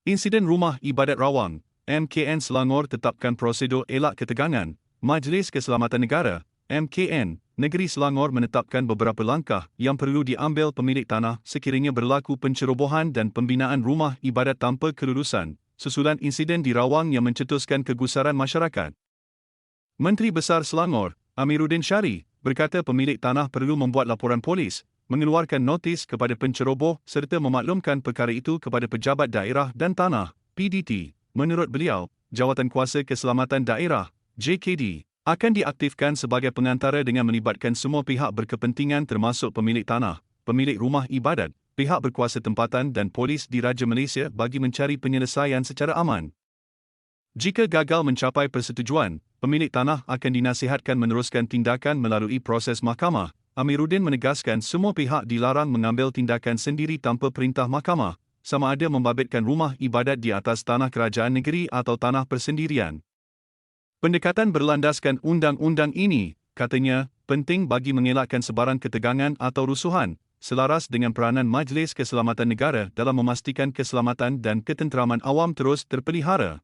Insiden Rumah Ibadat Rawang, MKN Selangor tetapkan prosedur elak ketegangan. Majlis Keselamatan Negara, MKN, Negeri Selangor menetapkan beberapa langkah yang perlu diambil pemilik tanah sekiranya berlaku pencerobohan dan pembinaan rumah ibadat tanpa kelulusan, susulan insiden di Rawang yang mencetuskan kegusaran masyarakat. Menteri Besar Selangor, Amiruddin Syari, berkata pemilik tanah perlu membuat laporan polis, mengeluarkan notis kepada penceroboh serta memaklumkan perkara itu kepada Pejabat Daerah dan Tanah, PDT. Menurut beliau, Jawatankuasa Keselamatan Daerah, JKD, akan diaktifkan sebagai pengantara dengan melibatkan semua pihak berkepentingan termasuk pemilik tanah, pemilik rumah ibadat, pihak berkuasa tempatan dan polis di Raja Malaysia bagi mencari penyelesaian secara aman. Jika gagal mencapai persetujuan, pemilik tanah akan dinasihatkan meneruskan tindakan melalui proses mahkamah. Amiruddin menegaskan semua pihak dilarang mengambil tindakan sendiri tanpa perintah mahkamah, sama ada membabitkan rumah ibadat di atas tanah kerajaan negeri atau tanah persendirian. Pendekatan berlandaskan undang-undang ini, katanya, penting bagi mengelakkan sebaran ketegangan atau rusuhan, selaras dengan peranan Majlis Keselamatan Negara dalam memastikan keselamatan dan ketenteraman awam terus terpelihara.